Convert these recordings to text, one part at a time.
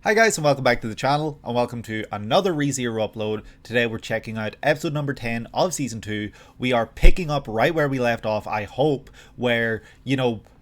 Hi guys and welcome back to the channel and welcome to another ReZero upload. Today we're checking out episode number 10 of season 2. We are picking up right where we left off, I hope, where,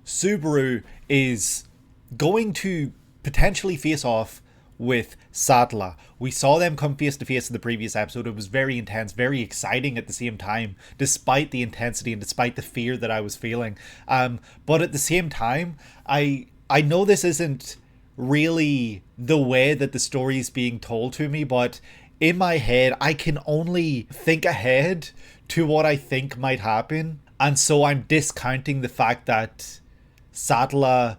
Subaru is going to potentially face off with Sadla. We saw them come face to face in the previous episode. It was very intense, very exciting at the same time, despite the intensity and despite the fear that I was feeling. But at the same time, I know this isn't really the way that the story is being told to me, but in my head, I can only think ahead to what I think might happen. And so I'm discounting the fact that Sadla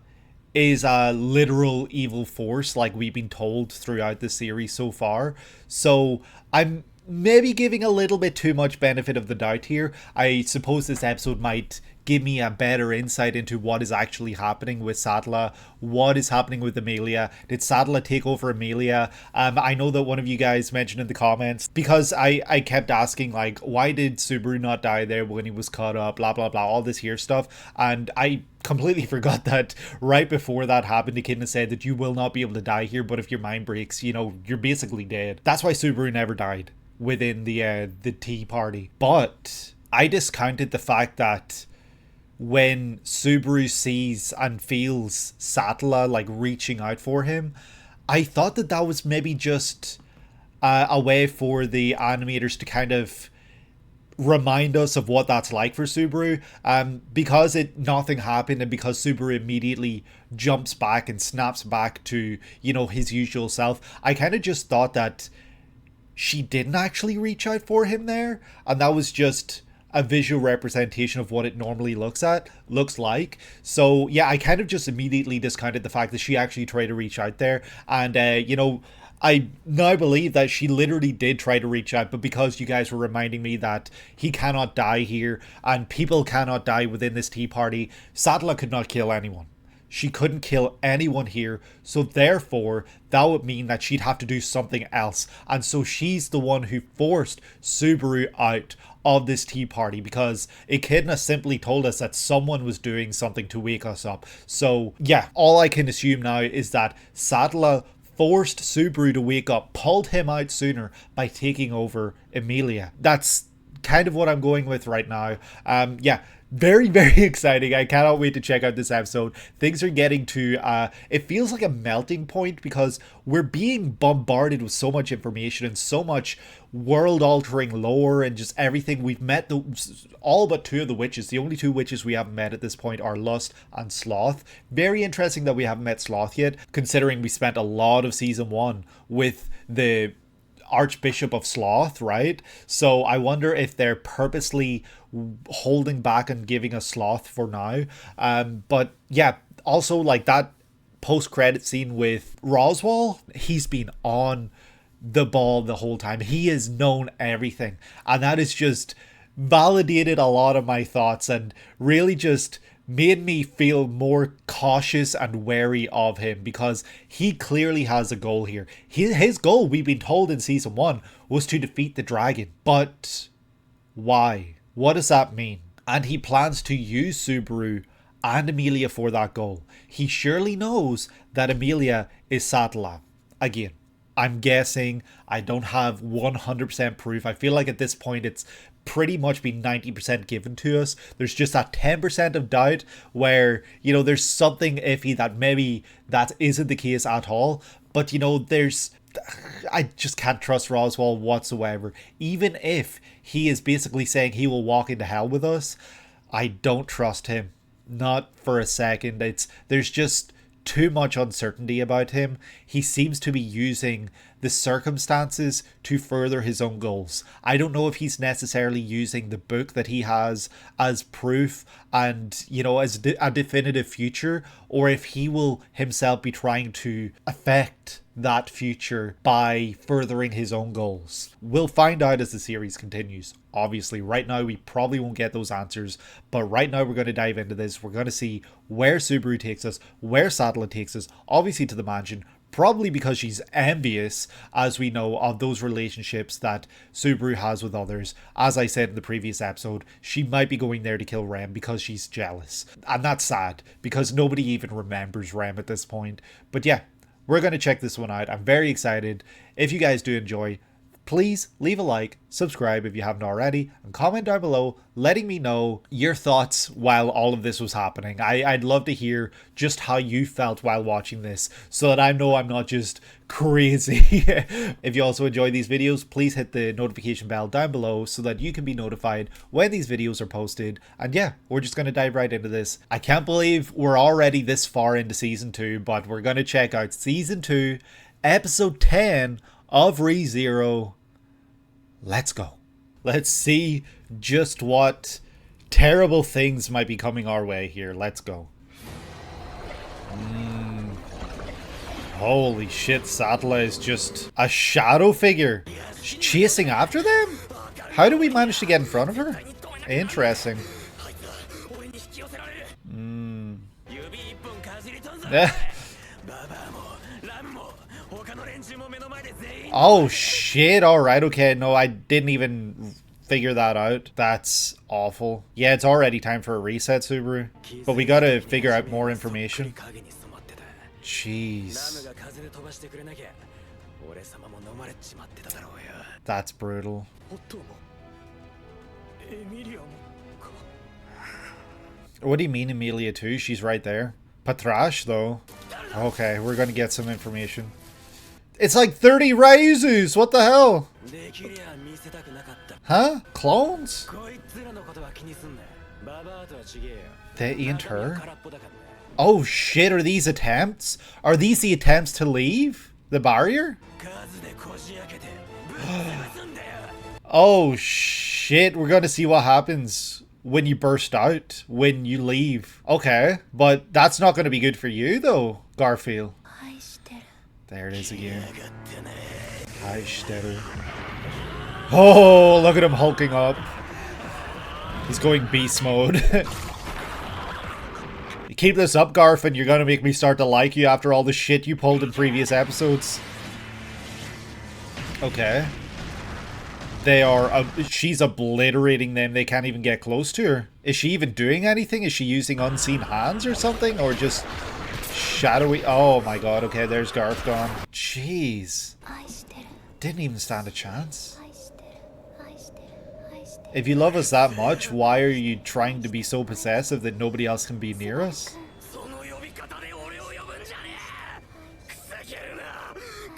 is a literal evil force like we've been told throughout the series so far. So I'm maybe giving a little bit too much benefit of the doubt here. I suppose this episode might give me a better insight into what is actually happening with Sadla, what is happening with Amelia. Did Sadla take over Amelia? I know that one of you guys mentioned in the comments, because I kept asking, like, why did Subaru not die there when he was caught up, blah, blah, blah, all this here stuff. And I completely forgot that right before that happened, the kid said that you will not be able to die here, but if your mind breaks, you're basically dead. That's why Subaru never died within the tea party. But I discounted the fact that when Subaru sees and feels Sattler like reaching out for him, I thought that that was maybe just a way for the animators to kind of remind us of what that's like for Subaru, because nothing happened, and because Subaru immediately jumps back and snaps back to his usual self. I kind of just thought that she didn't actually reach out for him there, and that was just a visual representation of what it normally looks like. So yeah, I kind of just immediately discounted the fact that she actually tried to reach out there. And I now believe that she literally did try to reach out, but because you guys were reminding me that he cannot die here and people cannot die within this tea party, Sadla could not kill anyone. She couldn't kill anyone here, so therefore that would mean that she'd have to do something else. And so she's the one who forced Subaru out of this tea party, because Echidna simply told us that someone was doing something to wake us up. So yeah, all I can assume now is that Sadla forced Subaru to wake up, pulled him out sooner by taking over Amelia. That's kind of what I'm going with right now. Yeah, very, very exciting. I cannot wait to check out this episode. Things are getting to, it feels like a melting point, because we're being bombarded with so much information and so much world-altering lore and just everything. We've met all but two of the witches. The only two witches we haven't met at this point are Lust and Sloth. Very interesting that we haven't met Sloth yet, considering we spent a lot of season 1 with the Archbishop of Sloth, right? So I wonder if they're purposely holding back and giving us Sloth for now. But yeah, also like that post-credit scene with Roswell, he's been on the ball the whole time. He has known everything, and that has just validated a lot of my thoughts and really just made me feel more cautious and wary of him, because he clearly has a goal here. His goal, we've been told in season 1, was to defeat the dragon. But why? What does that mean? And he plans to use Subaru and Amelia for that goal. He surely knows that Amelia is Satala. Again, I'm guessing. I don't have 100% proof. I feel like at this point it's pretty much been 90% given to us. There's just that 10% of doubt where, there's something iffy that maybe that isn't the case at all. But, I just can't trust Roswell whatsoever. Even if he is basically saying he will walk into hell with us, I don't trust him. Not for a second. There's just too much uncertainty about him. He seems to be using the circumstances to further his own goals. I don't know if he's necessarily using the book that he has as proof and, as a definitive future, or if he will himself be trying to affect that future by furthering his own goals. We'll find out as the series continues. Obviously, right now we probably won't get those answers, but right now we're going to dive into this. We're going to see where Subaru takes us, where Sadler takes us, obviously to the mansion, probably because she's envious, as we know, of those relationships that Subaru has with others. As I said in the previous episode, she might be going there to kill Rem because she's jealous. And that's sad, because nobody even remembers Rem at this point. But yeah, we're going to check this one out. I'm very excited. If you guys do enjoy, please leave a like, subscribe if you haven't already, and comment down below letting me know your thoughts while all of this was happening. I'd love to hear just how you felt while watching this so that I know I'm not just crazy. If you also enjoy these videos, please hit the notification bell down below so that you can be notified when these videos are posted. And yeah, we're just going to dive right into this. I can't believe we're already this far into season 2, but we're going to check out season 2, episode 10 of ReZero. Let's go. Let's see just what terrible things might be coming our way here. Let's go. Holy shit, Satla is just a shadow figure. She's chasing after them? How do we manage to get in front of her? Interesting. Oh shit, alright, okay, no, I didn't even figure that out. That's awful. Yeah, it's already time for a reset, Subaru. But we gotta figure out more information. Jeez. That's brutal. What do you mean Emilia too? She's right there. Patrash though. Okay, we're gonna get some information. It's like 30 Raizus! What the hell? Huh? Clones? They ain't her? Oh shit, are these attempts? Are these the attempts to leave the barrier? Oh shit, we're gonna see what happens when you burst out, when you leave. Okay, but that's not gonna be good for you though, Garfiel. There it is again. Oh, look at him hulking up. He's going beast mode. You keep this up, Garf, and you're gonna make me start to like you after all the shit you pulled in previous episodes. Okay. They are... she's obliterating them. They can't even get close to her. Is she even doing anything? Is she using unseen hands or something? Or just... shadowy? Oh my god, okay, there's Garf gone. Jeez. Didn't even stand a chance. If you love us that much, why are you trying to be so possessive that nobody else can be near us?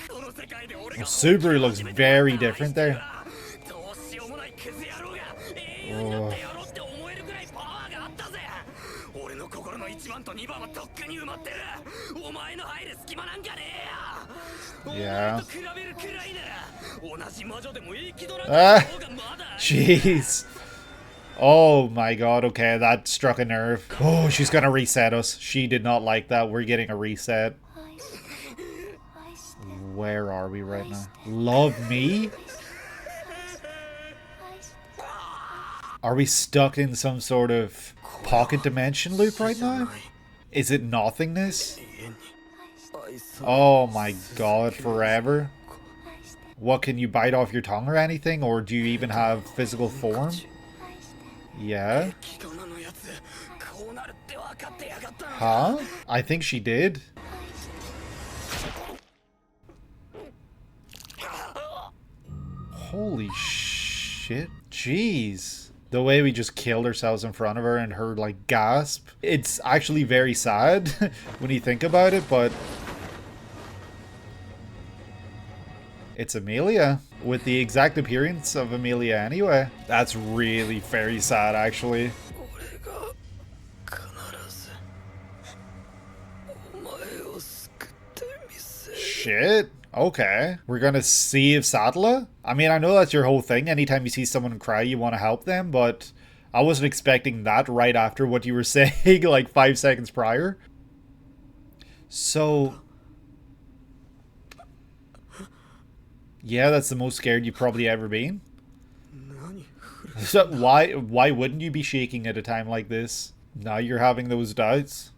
Well, Subaru looks very different there. Oh. Yeah. Ah, jeez. Oh my god, okay, that struck a nerve. Oh, she's gonna reset us. She did not like that. We're getting a reset. Where are we right now? Love me? Are we stuck in some sort of pocket dimension loop right now? Is it nothingness? Oh my god, forever? What, can you bite off your tongue or anything? Or do you even have physical form? Yeah? Huh? I think she did. Holy shit. Jeez. The way we just killed ourselves in front of her and her, like, gasp. It's actually very sad when you think about it, but... it's Emilia, with the exact appearance of Emilia anyway. That's really very sad, actually. Shit. Okay. We're gonna save Sadla? I mean, I know that's your whole thing. Anytime you see someone cry, you want to help them, but I wasn't expecting that right after what you were saying like 5 seconds prior. So... yeah, that's the most scared you've probably ever been. So why wouldn't you be shaking at a time like this? Now you're having those doubts.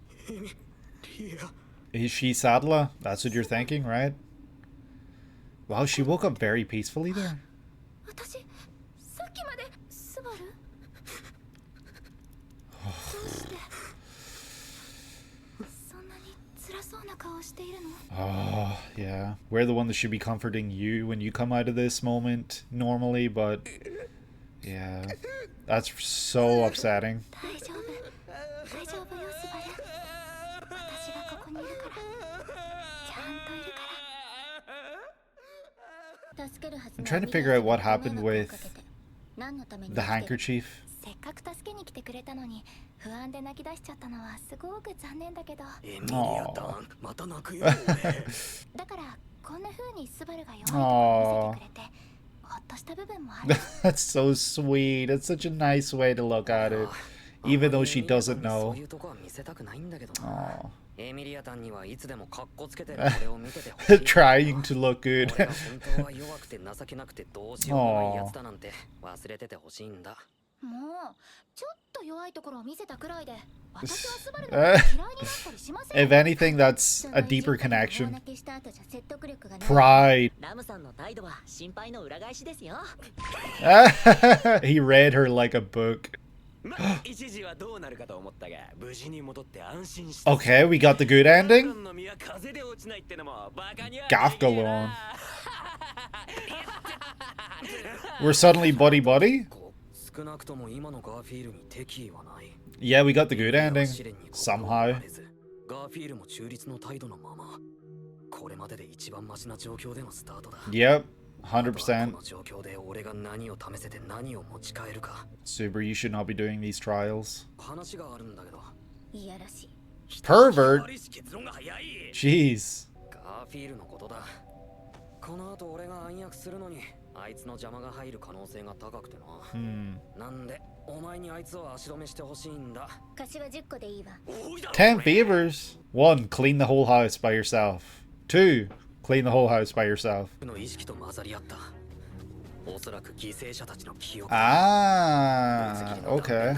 Is she Sadla? That's what you're thinking, right? Wow, she woke up very peacefully there. Oh, yeah. We're the one that should be comforting you when you come out of this moment normally, but yeah. That's so upsetting. I'm trying to figure out what happened with the handkerchief. Aww. That's so sweet. It's such a nice way to look at it, even though she doesn't know. Aww. Trying to look good. Aww. If anything, that's a deeper connection. Pride. He read her like a book. Okay, we got the good ending. Gaff galore. We're suddenly buddy-buddy? Yeah, we got the good ending. Somehow. Yep, 100%. Subaru, you should not be doing these trials. Pervert? Jeez. Hmm. 10 favors. 1. Clean the whole house by yourself. 2. Clean the whole house by yourself. Ah, okay.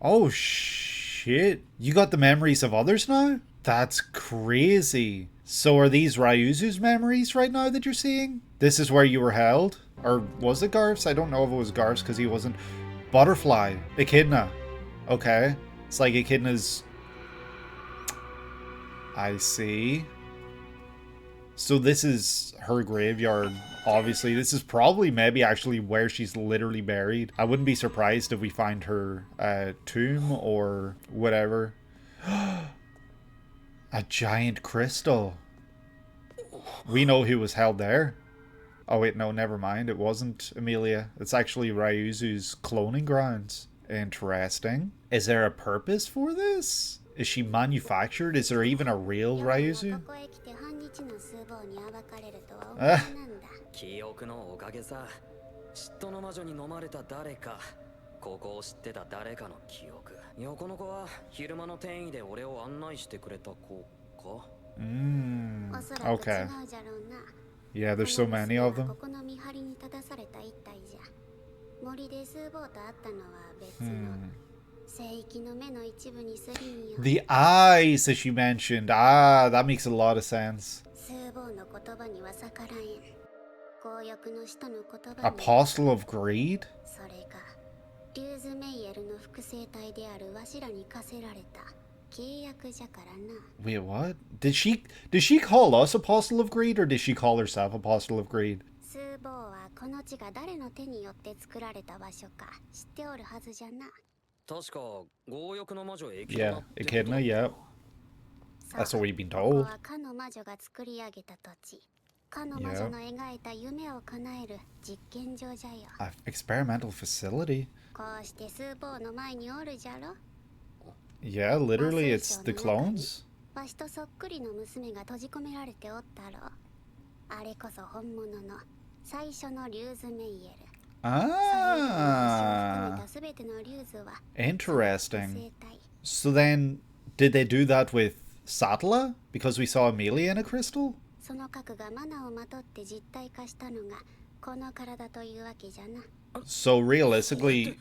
Oh shit. You got the memories of others now? That's crazy. So are these Ryuzu's memories right now that you're seeing? This is where you were held? Or was it Garf's? I don't know if it was Garf's because he wasn't. Butterfly. Echidna. Okay. It's like Echidna's... I see. So this is her graveyard. Obviously, this is probably maybe actually where she's literally buried. I wouldn't be surprised if we find her tomb or whatever. A giant crystal. We know who was held there. Oh wait, no, never mind. It wasn't Emilia. It's actually Ryuzu's cloning grounds. Interesting. Is there a purpose for this? Is she manufactured? Is there even a real Ryuzu? Okay. Yeah, there's so many of them. The eyes that you mentioned. Ah, that makes a lot of sense. Apostle of Greed? Wait, what? Did she call us Apostle of Greed, or did she call herself Apostle of Greed? Yeah, Echidna, yeah. That's what we've been told. Yeah. Experimental facility? Yeah, literally, it's the clones. Ah, interesting. So then, did they do that with Sattla? Because we saw Amelia in a crystal? So realistically,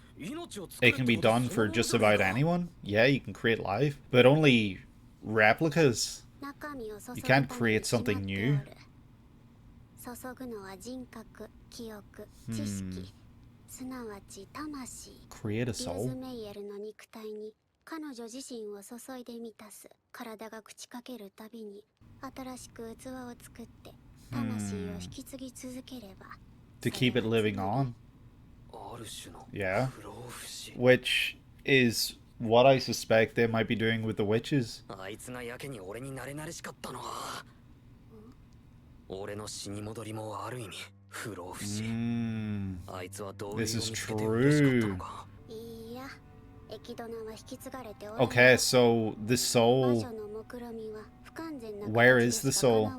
it can be done for just about anyone. Yeah, you can create life, but only replicas. You can't create something new. Create a soul. 彼女自身を注いで満たす体が朽ちかけるたびに新しく器を作って魂を引き継ぎ続ければ To keep it living on. Yeah. Which is what I suspect they might be doing with the witches. This is true. Okay, so the soul. Where is the soul?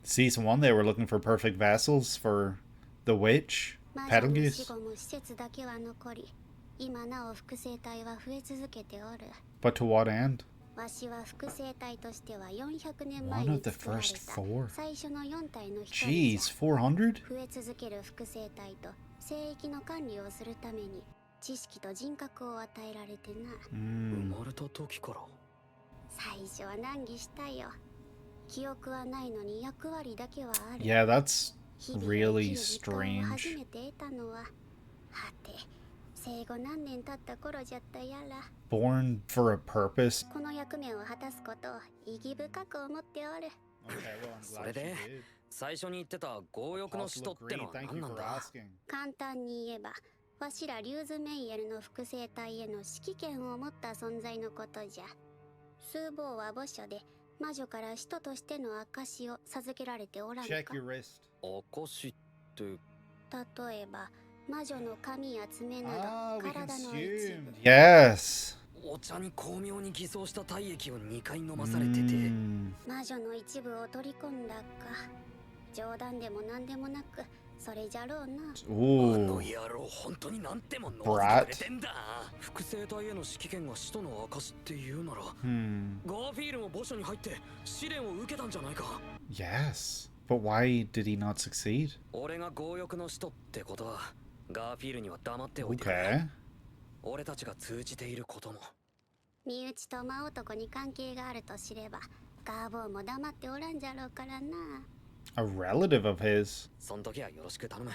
Season 1, they were looking for perfect vessels for the witch, Betelgeuse. But to what end? One of the first 4. Jeez, 400? Yeah, that's really strange. Born for a purpose. Okay, well, I'm glad you did. Also look great, thank you for asking. 簡単に言えば、わしらリューズメイエルの複製体への指揮権を持った存在のことじゃ。スーボーは墓所で魔女から使徒としての証を授けられておらんか。Check your wrist. 証って。例えば、魔女の髪や爪など体の一部。Yes. お茶に巧妙に偽装した体液を2回飲まされてて、魔女の一部を取り込んだか。冗談でも何でもなく、それじゃろうな。おの野郎本当になんてものわせてくれてんだ。複製体への指揮権が使徒の証って言うなら、ガーフィールも墓所に入って試練を受けたんじゃないか。Yes, but why did he not succeed? 俺が強欲の使徒ってことは、ガーフィールには黙っておいてくれ。俺たちが通じていることも。身内と真男に関係があると知れば、ガーボーも黙っておらんじゃろうからな。A relative of his. そん時はよろしく頼む。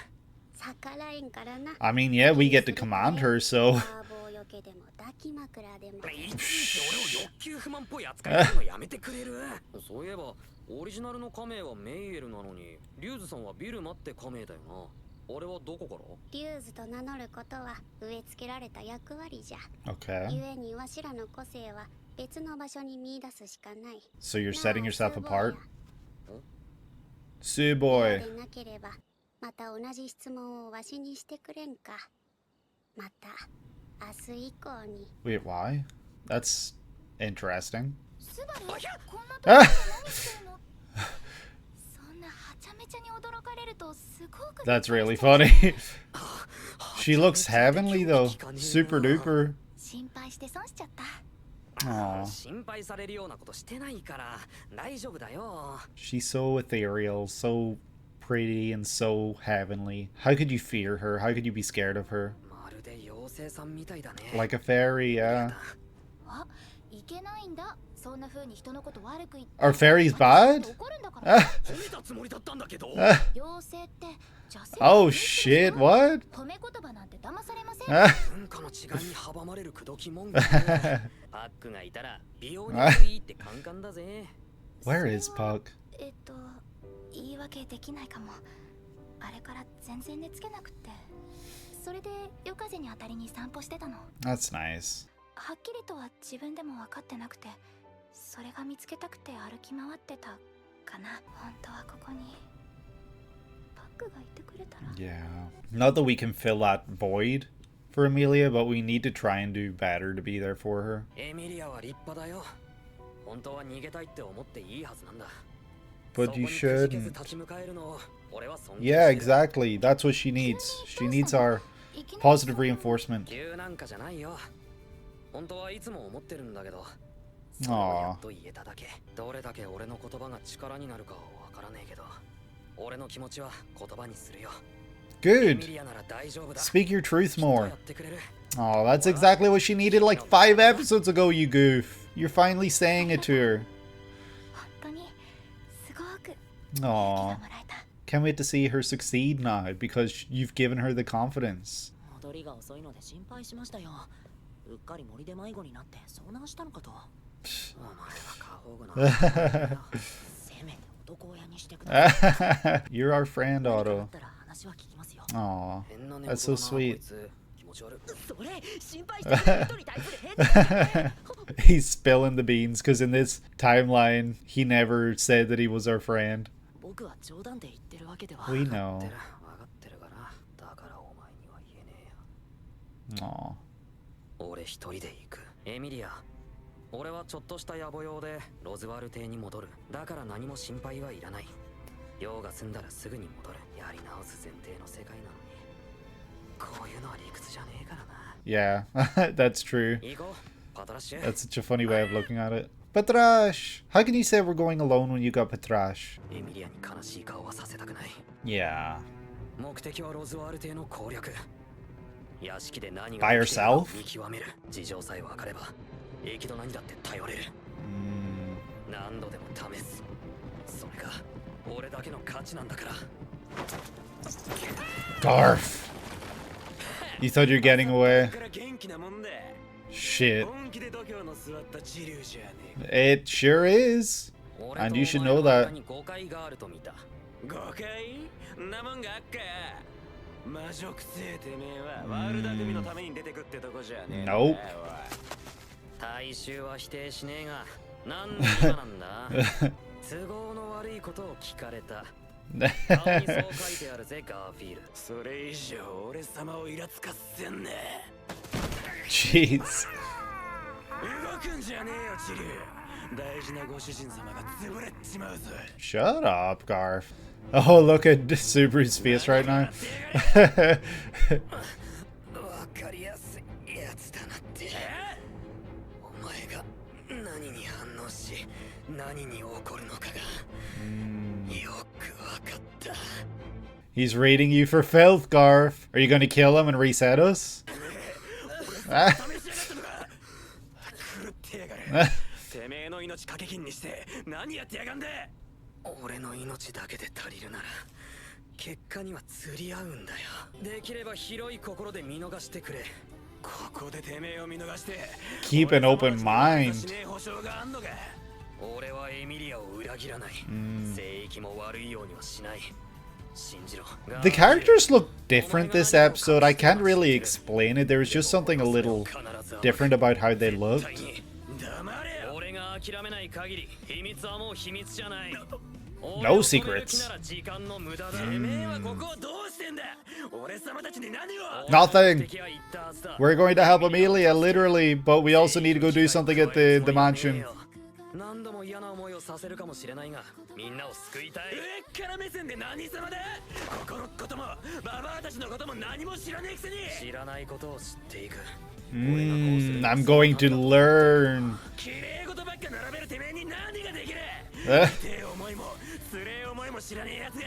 逆らえんからな。I mean, yeah, we get to command her, so. ガーボーよけでも抱き枕でも。いちいち俺を欲求不満っぽい扱いするのやめてくれる。そういえば、オリジナルの仮名はメイエルなのに、リューズさんはビルマって仮名だよな。俺はどこから？リューズと名乗ることは植え付けられた役割じゃ。Okay. 故にわしらの個性は別の場所に見出すしかない。So you're setting yourself apart? Suboy. でなければまた同じ質問をわしにしてくれんか。また明日以降に。Wait, why? That's interesting. That's really funny. She looks heavenly though. Super duper. Aww. She's so ethereal, so pretty, and so heavenly. How could you fear her? How could you be scared of her? Like a fairy, yeah. Are fairies bad? Oh shit, what? Where is Puck? That's nice. はっきりとは自分でも分かってなくて、それが見つけたくて歩き回ってたかな。本当はここにパックがいてくれたら。Yeah. Not that we can fill that void for Emilia, but we need to try and do better to be there for her. エミリアは立派だよ。本当は逃げたいって思っていいはずなんだ。 But you shouldn't. Yeah, exactly. That's what she needs. She needs our positive reinforcement. Aww. Good. Speak your truth more. Oh, that's exactly what she needed like 5 episodes ago, you goof. You're finally saying it to her. Aww. Can't wait to see her succeed now because you've given her the confidence. 戻りが遅いので心配しましたよ。うっかり森で迷子になって遭難したのかと。お前は過保護な。せめて男親にしてください。You're our friend, Otto. だったら話は聞きますよ。 Aw, that's so sweet. それ心配してくれる人に対するヘッドだね。 He's spilling the beans because in this timeline, he never said that he was our friend. 僕は冗談で言ってるわけでは。 We know. 分かってるからだからお前には言えねえよ。 Aw. 俺一人で行く。エミリア、俺はちょっとした野暮用でロズワル邸に戻る。だから何も心配はいらない。用が済んだらすぐに戻る。やり直す前提の世界なのに、こういうのは理屈じゃねえからな。 Yeah, that's true. 行こう、パトラッシュ。 That's such a funny way of looking at it. Patrash! How can you say we're going alone when you got Patrash? エミリアに悲しい顔はさせたくない。 Yeah. 目的はロズワール邸の攻略。屋敷で何 By が起きているか yourself? 見極める。事情さえ分かれば駅と何だって頼れる。 何度でも試す。それが俺だけの価値なんだから。 Garf! You thought you're getting away? から元気なもんで。 Shit. 本気で度胸の座った治療じゃねえ。It sure is. え。 And you should know that. 誤解があると見た。誤解？なもんがあっか。魔女くせえてめえはワールダ組のために出てくってとこじゃねえ。Nope. 大衆は否定しねえが、なんで今なんだ。都合の悪いことを聞かれた。顔にそう書いてあるぜ、ガーフィール。それ以上俺様をイラつかせんね。 Jeez. 動くんじゃねえよ、チリュウ。大事なご主人様が潰れっちまうぞ。 Shut up, Garf. Oh, look at Subaru's face right now. わかりやすいやつだなって。お前が何に反応し、何に起こるのかがよくわかった。 He's raiding you for filth, Garf. Are you going to kill him and reset us? てめえの命掛け金にして何やってやがんで。俺の命だけで足りるなら結果には釣り合うんだよ。できれば広い心で見逃してくれ。ここでてめえを見逃して Keep an open mind. 俺はエミリアを裏切らない。聖域も悪いようにはしない。 The characters look different this episode. I can't really explain it. There was just something a little different about how they looked. No secrets. Nothing. We're going to help Amelia, literally, but we also need to go do something at the mansion. 何度も嫌な思いをさせるかもしれないが、みんなを救いたい。上から目線で何様だ。ここのこともババアたちのことも何も知らねえくせに。知らないことを知っていく。I'm going to learn. 綺麗事ばっか並べるてめえに何ができる。痛え思いもつれえ思いも知らねえやつが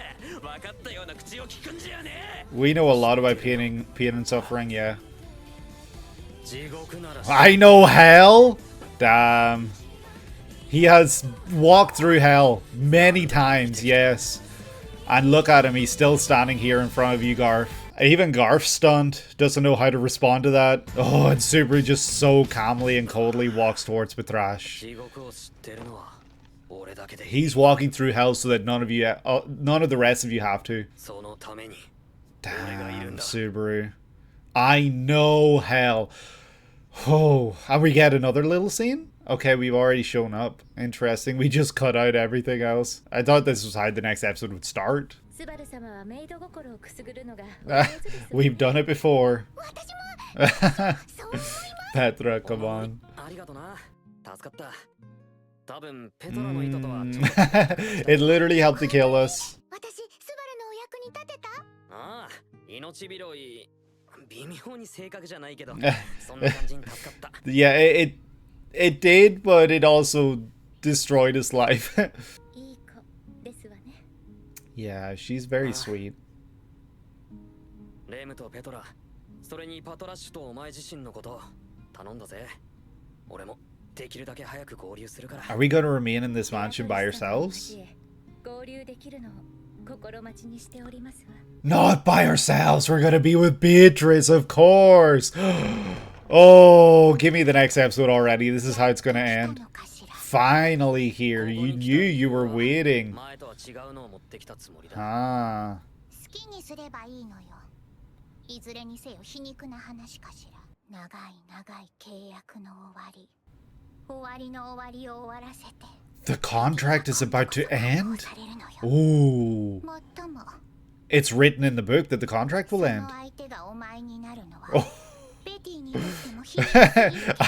分かったような口を聞くんじゃねえ。 We know a lot about pain and suffering, yeah. 地獄なら I know hell. Damn. He has walked through hell many times, yes. And look at him, he's still standing here in front of you, Garf. Even Garf's stunned, doesn't know how to respond to that. Oh, and Subaru just so calmly and coldly walks towards Patrash. He's walking through hell so that none of the rest of you have to. Damn, Subaru. I know hell. Oh, and we get another little scene? Okay, we've already shown up. Interesting. We just cut out everything else. I thought this was how the next episode would start. We've done it before. Petra, come on. It literally helped to kill us. Yeah, it did, but it also destroyed his life. Yeah, she's very sweet. Are we going to remain in this mansion by ourselves? Not by ourselves. We're gonna be with Beatrice, of course. Oh, give me the next episode already. This is how it's gonna end. Finally here. You knew you were waiting. Ah. 好きにすればいいのよ。いずれにせよ皮肉な話かしら。長い長い契約の終わり。終わりの終わりを終わらせて。The contract is about to end? Ooh. It's written in the book that the contract will end. Oh.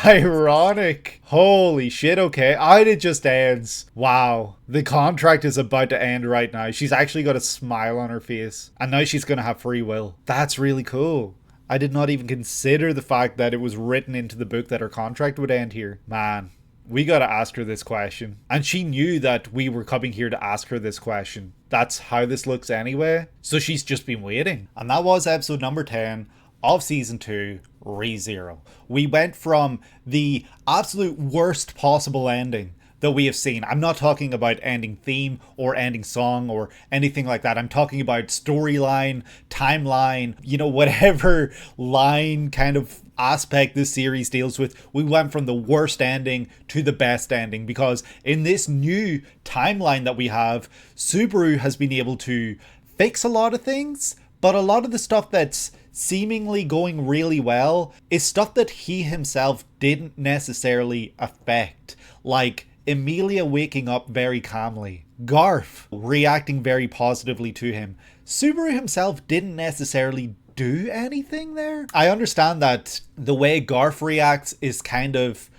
Ironic. Holy shit, okay. It just ends. Wow. The contract is about to end right now. She's actually got a smile on her face. And now she's going to have free will. That's really cool. I did not even consider the fact that it was written into the book that her contract would end here. Man. We gotta ask her this question. And she knew that we were coming here to ask her this question. That's how this looks anyway. So she's just been waiting. And that was episode number 10 of season 2, ReZero. We went from the absolute worst possible ending that we have seen. I'm not talking about ending theme or ending song or anything like that. I'm talking about storyline, timeline, whatever line kind of aspect this series deals with. We went from the worst ending to the best ending, because in this new timeline that we have, Subaru has been able to fix a lot of things, but a lot of the stuff that's seemingly going really well is stuff that he himself didn't necessarily affect. Like Emilia waking up very calmly, Garf reacting very positively to him. Subaru himself didn't necessarily do anything there. I understand that the way Garf reacts is kind of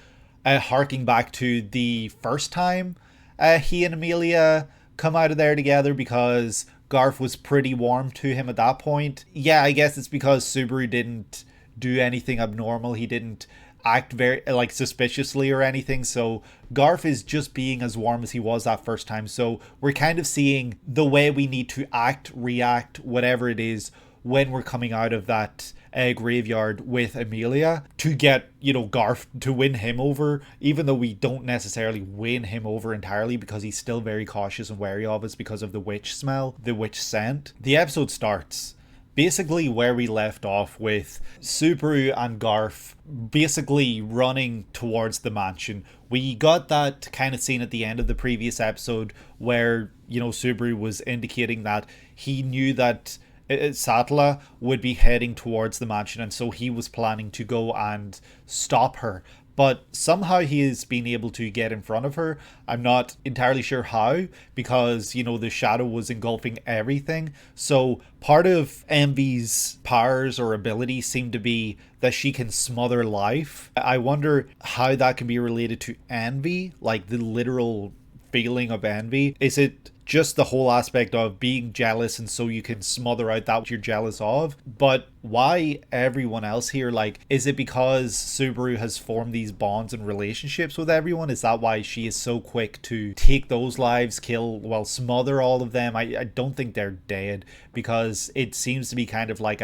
harking back to the first time he and Emilia come out of there together, because Garf was pretty warm to him at that point. Yeah, I guess it's because Subaru didn't do anything abnormal. He didn't act very suspiciously or anything, so Garf is just being as warm as he was that first time. So we're kind of seeing the way we need to act, react, whatever it is, when we're coming out of that graveyard with Emilia, to get Garf, to win him over, even though we don't necessarily win him over entirely, because he's still very cautious and wary of us because of the witch smell, the witch scent. The episode starts basically where we left off, with Subaru and Garf basically running towards the mansion. We got that kind of scene at the end of the previous episode where, Subaru was indicating that he knew that Satla would be heading towards the mansion, and so he was planning to go and stop her. But somehow he has been able to get in front of her. I'm not entirely sure how, because, the shadow was engulfing everything. So part of Envy's powers or abilities seem to be that she can smother life. I wonder how that can be related to envy, like the literal feeling of envy. Is it just the whole aspect of being jealous, and so you can smother out that you're jealous of? But why everyone else here? Is it because Subaru has formed these bonds and relationships with everyone? Is that why she is so quick to take those lives, smother all of them? I don't think they're dead, because it seems to be kind of like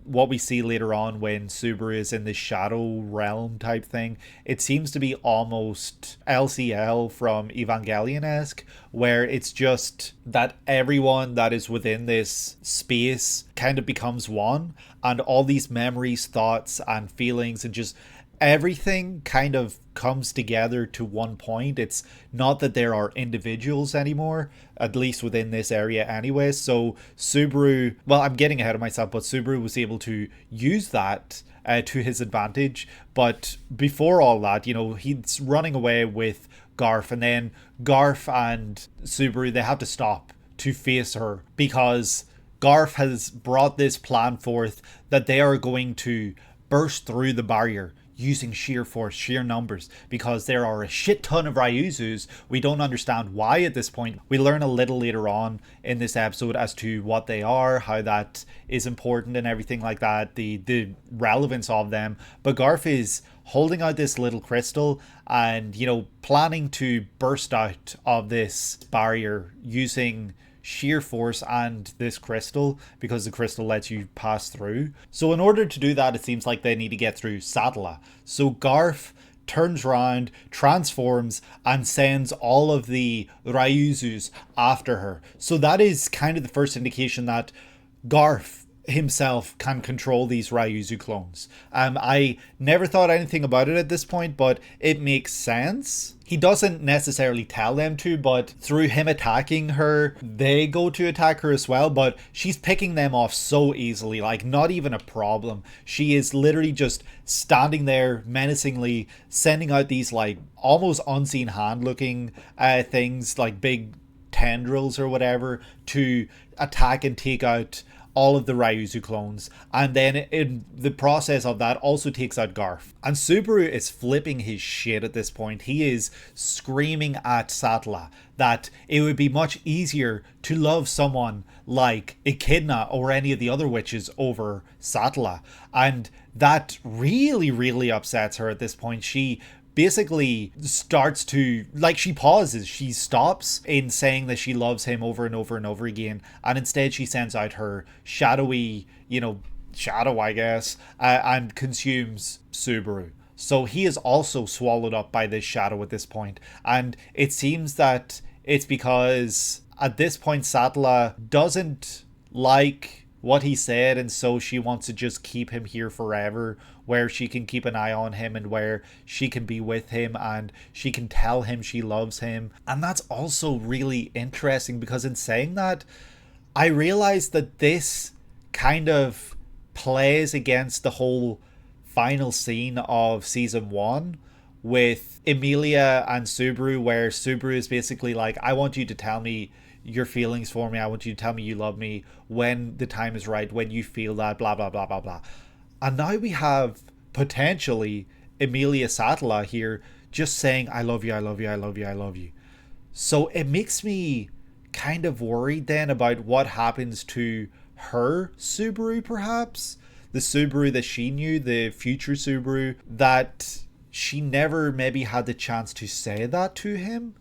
what we see later on when Subaru is in the shadow realm type thing. It seems to be almost LCL from Evangelion-esque, where it's just that everyone that is within this space kind of becomes one, and all these memories, thoughts, and feelings, and just everything kind of comes together to one point. It's not that there are individuals anymore, at least within this area anyway. So Subaru, I'm getting ahead of myself, but Subaru was able to use that to his advantage. But before all that, he's running away with Garf, and then Garf and Subaru, they have to stop to face her, because Garf has brought this plan forth that they are going to burst through the barrier using sheer force, sheer numbers, because there are a shit ton of Ryuzus. We don't understand why at this point. We learn a little later on in this episode as to what they are, how that is important and everything like that, the relevance of them. But Garf is holding out this little crystal and, planning to burst out of this barrier using sheer force and this crystal, because the crystal lets you pass through. So in order to do that, it seems like they need to get through Satla. So Garf turns around, transforms, and sends all of the Ryuzus after her. So that is kind of the first indication that Garf himself can control these Ryuzu clones. I never thought anything about it at this point, but it makes sense. He doesn't necessarily tell them to, but through him attacking her, they go to attack her as well, but she's picking them off so easily, like not even a problem. She is literally just standing there menacingly, sending out these like almost unseen hand looking things, like big tendrils or whatever, to attack and take out all of the Ryuzu clones, and then in the process of that also takes out Garf. And Subaru is flipping his shit at this point. He is screaming at Satla that it would be much easier to love someone like Echidna or any of the other witches over Satla, and that really upsets her at this point. She basically starts to, like, she pauses, she stops in saying that she loves him over and over and over again, and instead she sends out her shadowy, shadow, I guess, and consumes Subaru. So he is also swallowed up by this shadow at this point, and it seems that it's because at this point Satla doesn't like what he said, and so she wants to just keep him here forever, where she can keep an eye on him and where she can be with him and she can tell him she loves him. And that's also really interesting, because in saying that, I realized that this kind of plays against the whole final scene of season 1 with Emilia and Subaru, where Subaru is basically like, I want you to tell me your feelings for me, I want you to tell me you love me when the time is right, when you feel that, blah blah blah blah blah. And now we have potentially Emilia Satla here just saying, I love you, I love you, I love you, I love you. So it makes me kind of worried then about what happens to her Subaru, perhaps. The Subaru that she knew, the future Subaru, that she never maybe had the chance to say that to him.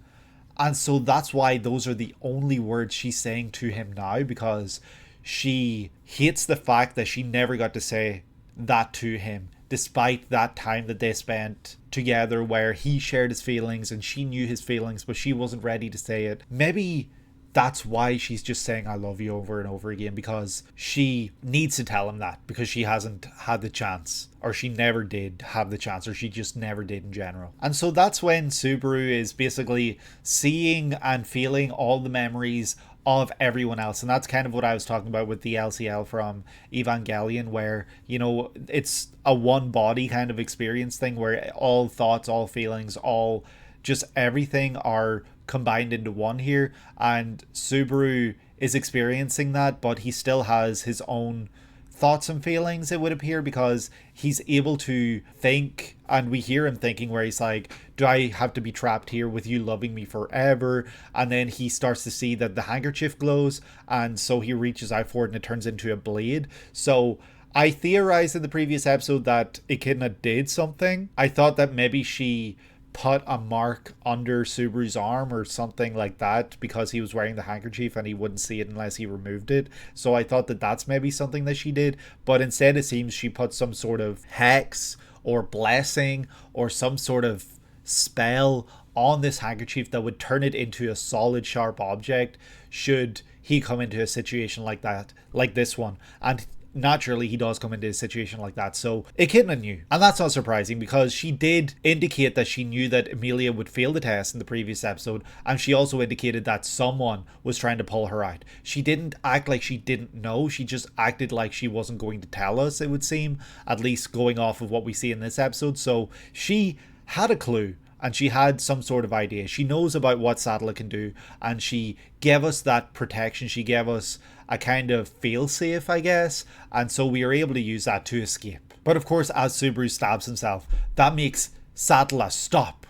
And so that's why those are the only words she's saying to him now, because she hates the fact that she never got to say that to him, despite that time that they spent together where he shared his feelings and she knew his feelings, but she wasn't ready to say it. Maybe that's why she's just saying I love you over and over again, because she needs to tell him that, because she hasn't had the chance, or she never did have the chance, or she just never did in general. And so that's when Subaru is basically seeing and feeling all the memories of everyone else. And that's kind of what I was talking about with the LCL from Evangelion, where, it's a one body kind of experience thing where all thoughts, all feelings, all just everything are combined into one here. And Subaru is experiencing that, but he still has his own thoughts and feelings, it would appear, because he's able to think, and we hear him thinking where he's like, do I have to be trapped here with you loving me forever? And then he starts to see that the handkerchief glows, and so he reaches out for it and it turns into a blade. So I theorized in the previous episode that Echidna did something. I thought that maybe she put a mark under Subaru's arm or something like that, because he was wearing the handkerchief and he wouldn't see it unless he removed it. So I thought that that's maybe something that she did, but instead it seems she put some sort of hex or blessing or some sort of spell on this handkerchief that would turn it into a solid, sharp object should he come into a situation like that, like this one. And naturally he does come into a situation like that, so Echidna knew. And that's not surprising, because she did indicate that she knew that Emilia would fail the test in the previous episode, and she also indicated that someone was trying to pull her out. She didn't act like she didn't know, she just acted like she wasn't going to tell us, it would seem, at least going off of what we see in this episode. So she had a clue, and she had some sort of idea. She knows about what Satla can do, and she gave us that protection. She gave us a kind of fail-safe, I guess, and so we are able to use that to escape. But of course, as Subaru stabs himself, that makes Satla stop.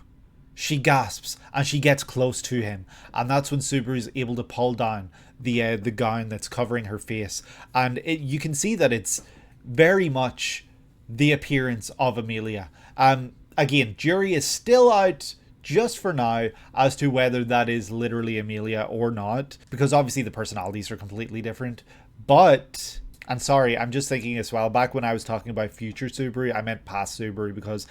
She gasps, and she gets close to him, and that's when Subaru is able to pull down the gown that's covering her face, and you can see that it's very much the appearance of Emilia. Again, jury is still out just for now as to whether that is literally Emilia or not, because obviously the personalities are completely different. But And sorry, I'm just thinking as well, back when I was talking about future Subaru, I meant past Subaru, because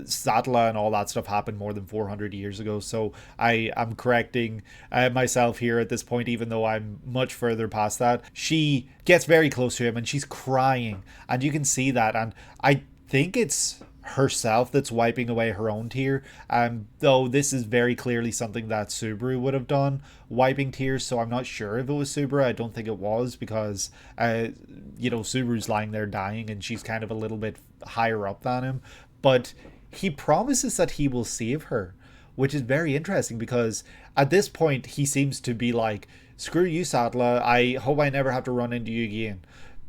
Sattler and all that stuff happened more than 400 years ago. So I am correcting myself here at this point, even though I'm much further past that. She gets very close to him and she's crying, and you can see that. And I think it's herself that's wiping away her own tear, though this is very clearly something that Subaru would have done, wiping tears. So I'm not sure if it was Subaru. I don't think it was, because Subaru's lying there dying and she's kind of a little bit higher up than him, but he promises that he will save her, which is very interesting, because at this point he seems to be like, screw you, Sattler, I hope I never have to run into you again.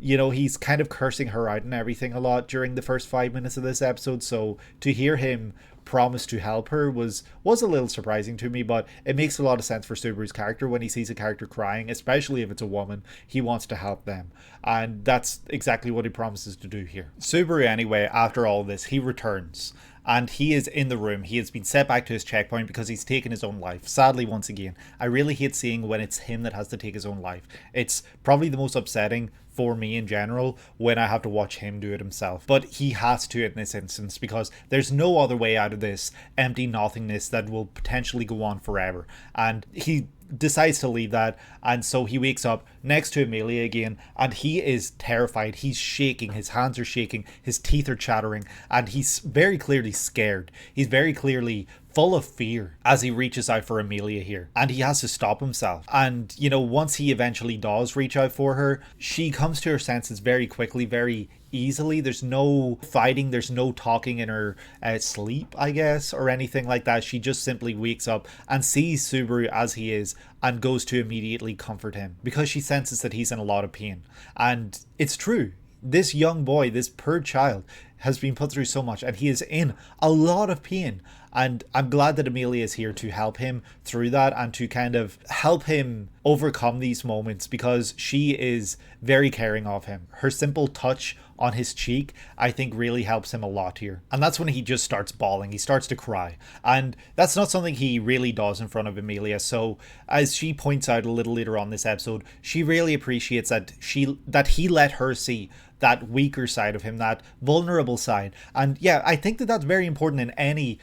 He's kind of cursing her out and everything a lot during the first 5 minutes of this episode. So to hear him promise to help her was a little surprising to me, but it makes a lot of sense for Subaru's character. When he sees a character crying, especially if it's a woman, he wants to help them. And that's exactly what he promises to do here. Subaru, anyway, after all this, he returns. And he is in the room. He has been set back to his checkpoint because he's taken his own life. Sadly, once again, I really hate seeing when it's him that has to take his own life. It's probably the most upsetting for me in general when I have to watch him do it himself. But he has to in this instance, because there's no other way out of this empty nothingness that will potentially go on forever. And he decides to leave that, and so he wakes up next to Amelia again, and he is terrified. He's shaking, his hands are shaking, his teeth are chattering, and he's very clearly scared. He's very clearly full of fear as he reaches out for Amelia here, and he has to stop himself. And once he eventually does reach out for her, she comes to her senses very quickly, very easily. There's no fighting, there's no talking in her sleep, I guess, or anything like that. She just simply wakes up and sees Subaru as he is and goes to immediately comfort him, because she senses that he's in a lot of pain. And it's true, this young boy, this poor child, has been put through so much, and he is in a lot of pain. And I'm glad that Amelia is here to help him through that and to kind of help him overcome these moments, because she is very caring of him. Her simple touch on his cheek, I think, really helps him a lot here. And that's when he just starts bawling. He starts to cry. And that's not something he really does in front of Amelia. So as she points out a little later on this episode, she really appreciates that he let her see that weaker side of him, that vulnerable side. And yeah, I think that that's very important in any,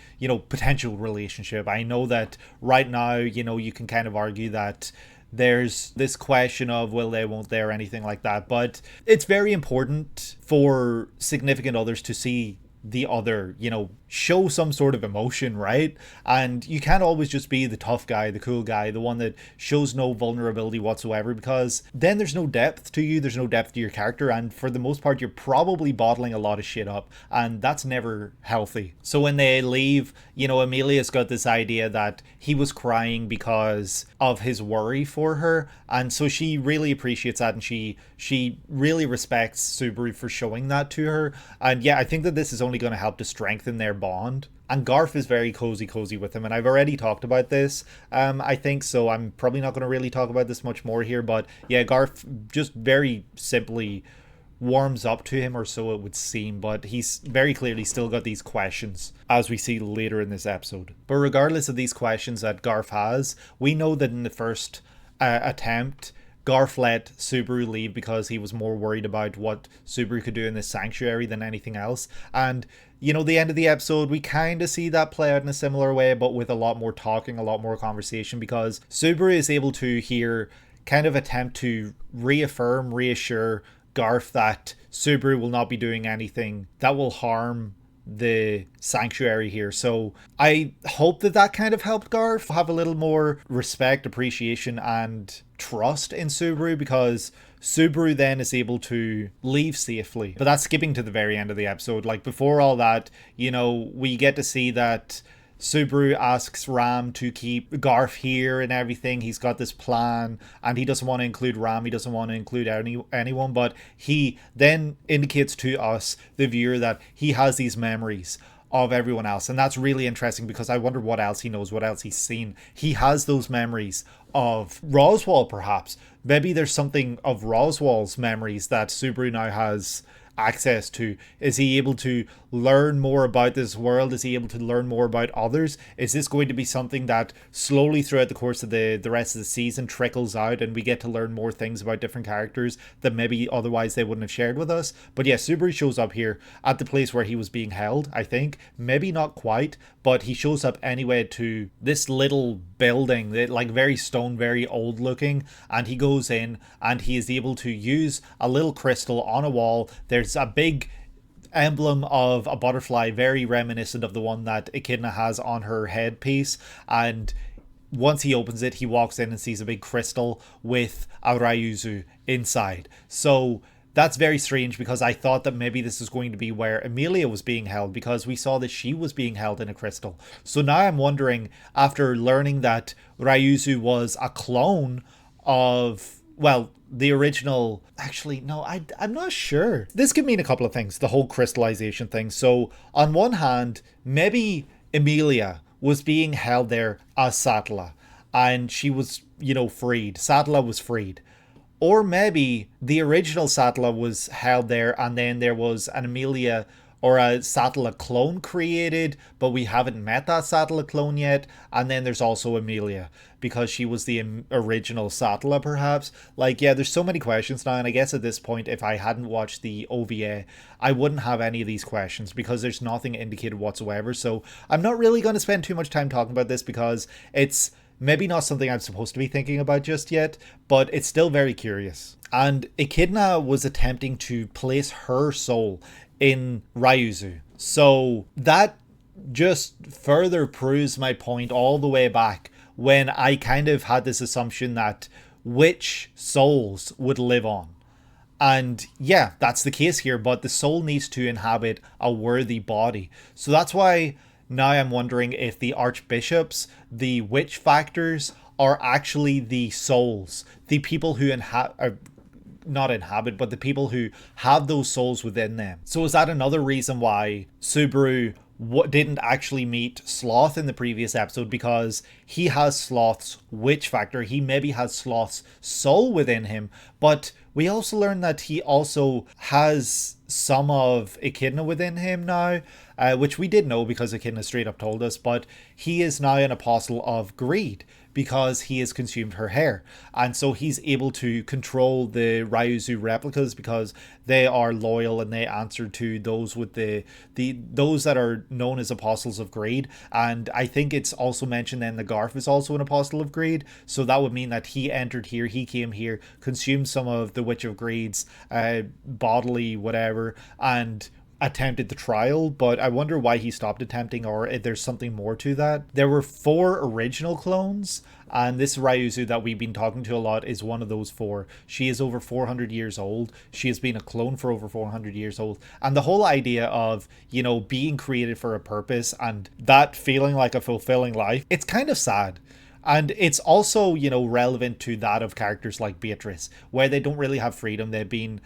potential relationship. I know that right now, you can kind of argue that there's this question of will they, won't they, or anything like that. But it's very important for significant others to see the other, show some sort of emotion, right? And you can't always just be the tough guy, the cool guy, the one that shows no vulnerability whatsoever, because then there's no depth to you, there's no depth to your character, and for the most part you're probably bottling a lot of shit up, and that's never healthy. So when they leave, Amelia's got this idea that he was crying because of his worry for her, and so she really appreciates that, and she really respects Subaru for showing that to her. And yeah, I think that this is only going to help to strengthen their bond. And Garf is very cozy with him, and I've already talked about this, I think, so I'm probably not going to really talk about this much more here. But yeah, Garf just very simply warms up to him, or so it would seem, but he's very clearly still got these questions, as we see later in this episode. But regardless of these questions that Garf has, we know that in the first attempt, Garf let Subaru leave because he was more worried about what Subaru could do in this sanctuary than anything else. And the end of the episode, we kind of see that play out in a similar way, but with a lot more talking, a lot more conversation, because Subaru is able to here kind of attempt to reassure Garf that Subaru will not be doing anything that will harm the sanctuary here. So I hope that kind of helped Garf have a little more respect, appreciation, and trust in Subaru, because Subaru then is able to leave safely. But that's skipping to the very end of the episode. Like, before all that, we get to see that Subaru asks Ram to keep Garf here and everything. He's got this plan, and he doesn't want to include Ram. He doesn't want to include anyone, but he then indicates to us, the viewer, that he has these memories of everyone else. And that's really interesting, because I wonder what else he knows, what else he's seen. He has those memories of Roswell, perhaps. Maybe there's something of Roswell's memories that Subaru now has access to? Is he able to learn more about this world? Is he able to learn more about others? Is this going to be something that slowly throughout the course of the rest of the season trickles out and we get to learn more things about different characters that maybe otherwise they wouldn't have shared with us? But yeah, Subaru shows up here at the place where he was being held, I think. Maybe not quite, but he shows up anyway to this little building, like very stone, very old looking, and he goes in and he is able to use a little crystal on a wall. There's a big emblem of a butterfly, very reminiscent of the one that Echidna has on her headpiece, and once he opens it, he walks in and sees a big crystal with a Ryuzu inside. So that's very strange, because I thought that maybe this is going to be where Emilia was being held, because we saw that she was being held in a crystal. So now I'm wondering, after learning that Ryuzu was a clone of, well, the original, actually no, I'm not sure. This could mean a couple of things, the whole crystallization thing. So on one hand, maybe Emilia was being held there as Satella, and she was, freed. Satella was freed. Or maybe the original Satella was held there, and then there was an Emilia or a Satella clone created, but we haven't met that Satella clone yet. And then there's also Emilia, because she was the original Satella, perhaps. Like, yeah, there's so many questions now, and I guess at this point, if I hadn't watched the OVA, I wouldn't have any of these questions, because there's nothing indicated whatsoever. So I'm not really going to spend too much time talking about this, because it's maybe not something I'm supposed to be thinking about just yet, but it's still very curious. And Echidna was attempting to place her soul in Ryuzu. So that just further proves my point all the way back when I kind of had this assumption that which souls would live on. And yeah, that's the case here, but the soul needs to inhabit a worthy body. So that's why now I'm wondering if the archbishops, the witch factors, are actually the souls, the people who not inhabit, but the people who have those souls within them. So is that another reason why Subaru didn't actually meet Sloth in the previous episode? Because he has Sloth's witch factor. He maybe has Sloth's soul within him, but we also learned that he also has some of Echidna within him now, which we did know because Echidna straight up told us, but he is now an apostle of greed because he has consumed her hair. And so he's able to control the Ryuzu replicas because they are loyal and they answer to those with those that are known as apostles of greed. And I think it's also mentioned then the Garf is also an apostle of greed. So that would mean that he entered here, he came here, consumed some of the Witch of Greed's bodily whatever, and attempted the trial, but I wonder why he stopped attempting, or if there's something more to that. There were 4 original clones, and this Ryuzu that we've been talking to a lot is one of those 4. She is over 400 years old. She has been a clone for over 400 years old. And the whole idea of, being created for a purpose and that feeling like a fulfilling life, it's kind of sad. And it's also, relevant to that of characters like Beatrice, where they don't really have freedom. They've been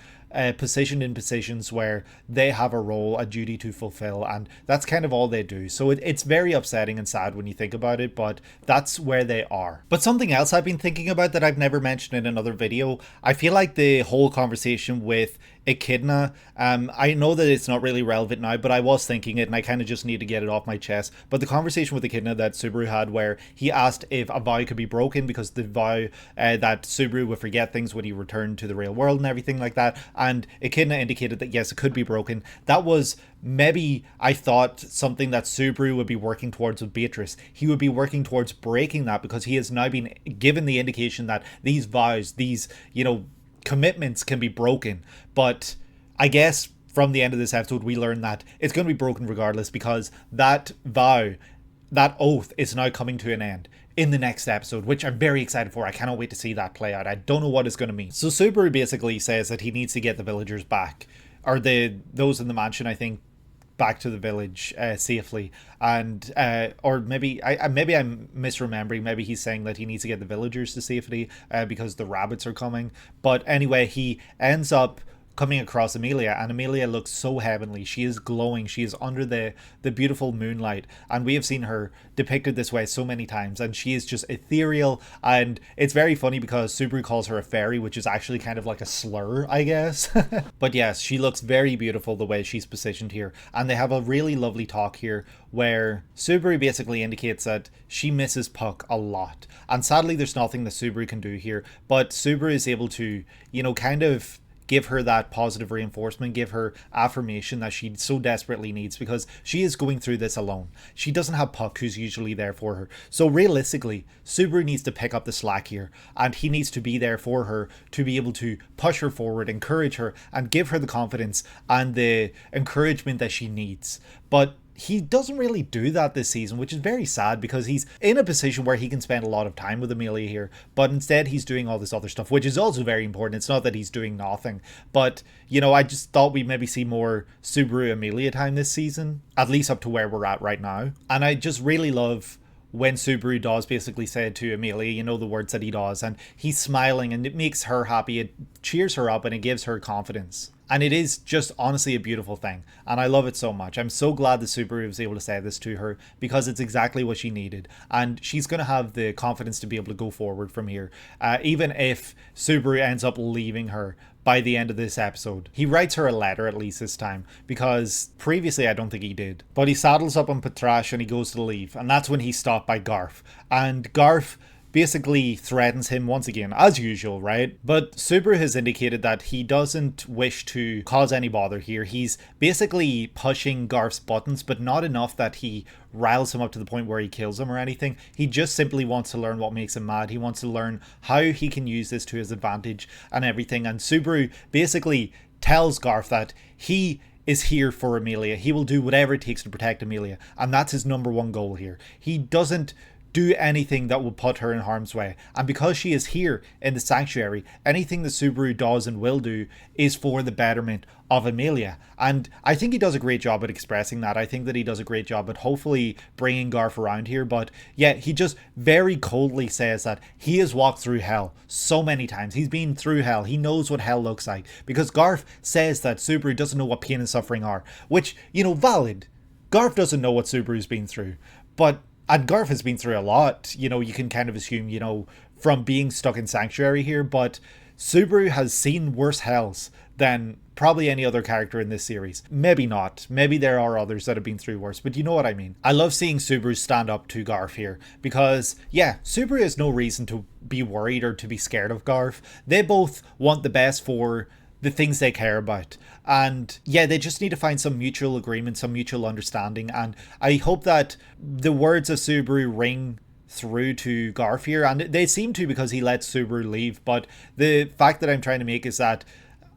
positioned in positions where they have a role, a duty to fulfill, and that's kind of all they do. So it's very upsetting and sad when you think about it, but that's where they are. But something else I've been thinking about that I've never mentioned in another video, I feel like the whole conversation with Echidna, I know that it's not really relevant now, but I was thinking it and I kind of just need to get it off my chest. But the conversation with Echidna that Subaru had, where he asked if a vow could be broken, because the vow that Subaru would forget things when he returned to the real world and everything like that, and Echidna indicated that yes, it could be broken. That was maybe, I thought, something that Subaru would be working towards with Beatrice. He would be working towards breaking that, because he has now been given the indication that these vows, these, commitments can be broken. But I guess from the end of this episode we learn that it's going to be broken regardless, because that vow, that oath, is now coming to an end in the next episode, which I'm very excited for. I cannot wait to see that play out. I don't know what it's going to mean. So Subaru basically says that he needs to get the villagers back, or those in the mansion, I think, back to the village safely, and or maybe I'm misremembering. Maybe he's saying that he needs to get the villagers to safety because the rabbits are coming. But anyway, he ends up coming across Amelia, and Amelia looks so heavenly. She is glowing. She is under the beautiful moonlight, and we have seen her depicted this way so many times, and she is just ethereal. And it's very funny because Subaru calls her a fairy, which is actually kind of like a slur, I guess. But yes, she looks very beautiful the way she's positioned here, and they have a really lovely talk here where Subaru basically indicates that she misses Puck a lot, and sadly there's nothing that Subaru can do here, but Subaru is able to, you know, kind of give her that positive reinforcement, give her affirmation that she so desperately needs, because she is going through this alone. She doesn't have Puck, who's usually there for her. So realistically, Subaru needs to pick up the slack here, and he needs to be there for her to be able to push her forward, encourage her, and give her the confidence and the encouragement that she needs. But he doesn't really do that this season, which is very sad, because he's in a position where he can spend a lot of time with Amelia here, but instead he's doing all this other stuff, which is also very important. It's not that he's doing nothing, but, you know, I just thought we'd maybe see more Subaru Amelia time this season, at least up to where we're at right now. And I just really love when Subaru does basically say to Amelia, you know, the words that he does, and he's smiling, and it makes her happy, it cheers her up, and it gives her confidence. And it is just honestly a beautiful thing, and I love it so much. I'm so glad that Subaru was able to say this to her, because it's exactly what she needed, and she's going to have the confidence to be able to go forward from here, even if Subaru ends up leaving her by the end of this episode. He writes her a letter, at least this time, because previously I don't think he did. But he saddles up on Patrash and he goes to leave, and that's when he's stopped by Garf. And Garf basically threatens him once again, as usual, right? But Subaru has indicated that he doesn't wish to cause any bother here. He's basically pushing Garf's buttons, but not enough that he riles him up to the point where he kills him or anything. He just simply wants to learn what makes him mad. He wants to learn how he can use this to his advantage and everything. And Subaru basically tells Garf that he is here for Amelia. He will do whatever it takes to protect Amelia, and that's his number one goal here. He doesn't do anything that will put her in harm's way, and because she is here in the sanctuary, anything that Subaru does and will do is for the betterment of Amelia. And I think he does a great job at expressing that. I think that he does a great job at hopefully bringing Garf around here. But yeah, he just very coldly says that he has walked through hell so many times. He's been through hell. He knows what hell looks like, because Garf says that Subaru doesn't know what pain and suffering are, which, you know, valid. Garf doesn't know what Subaru's been through, and Garf has been through a lot, you know, you can kind of assume, you know, from being stuck in Sanctuary here, but Subaru has seen worse hells than probably any other character in this series. Maybe not. Maybe there are others that have been through worse, but you know what I mean. I love seeing Subaru stand up to Garf here, because, yeah, Subaru has no reason to be worried or to be scared of Garf. They both want the best for the things they care about, and yeah, they just need to find some mutual agreement, some mutual understanding. And I hope that the words of Subaru ring through to Garf here, and they seem to, because he lets Subaru leave. But the fact that I'm trying to make is that,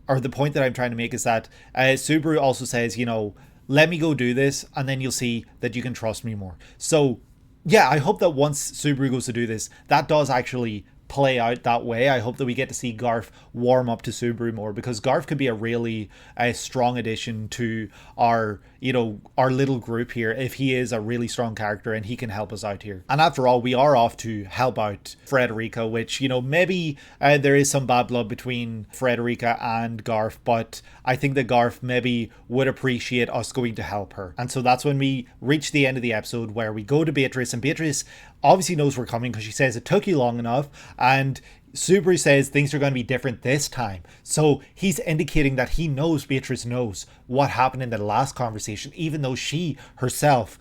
or the point that I'm trying to make is that Subaru also says, you know, let me go do this, and then you'll see that you can trust me more. So yeah, I hope that once Subaru goes to do this, that does actually play out that way. I hope that we get to see Garf warm up to Subaru more, because Garf could be a really strong addition to our, you know, our little group here if he is a really strong character and he can help us out here. And after all, we are off to help out Frederica, which, you know, maybe there is some bad blood between Frederica and Garf, but I think that Garf maybe would appreciate us going to help her. And so that's when we reach the end of the episode, where we go to Beatrice, and Beatrice obviously knows we're coming, because she says it took you long enough, and Subaru says things are going to be different this time. So he's indicating that he knows Beatrice knows what happened in the last conversation, even though she herself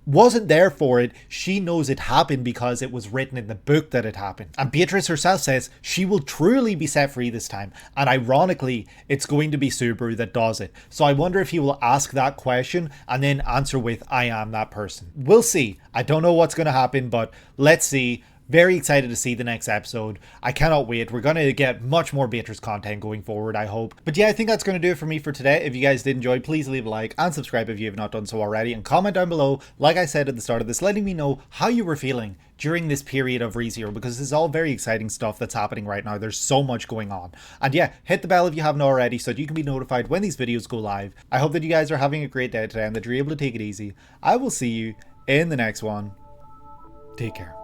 wasn't there for it. She knows it happened because it was written in the book that it happened. And Beatrice herself says she will truly be set free this time. And ironically, it's going to be Subaru that does it. So I wonder if he will ask that question and then answer with, I am that person. We'll see. I don't know what's going to happen, but let's see. Very excited to see the next episode. I cannot wait. We're going to get much more Beatrice content going forward, I hope. But yeah, I think that's going to do it for me for today. If you guys did enjoy, please leave a like and subscribe if you have not done so already. And comment down below, like I said at the start of this, letting me know how you were feeling during this period of ReZero, because this is all very exciting stuff that's happening right now. There's so much going on. And yeah, hit the bell if you haven't already so that you can be notified when these videos go live. I hope that you guys are having a great day today and that you're able to take it easy. I will see you in the next one. Take care.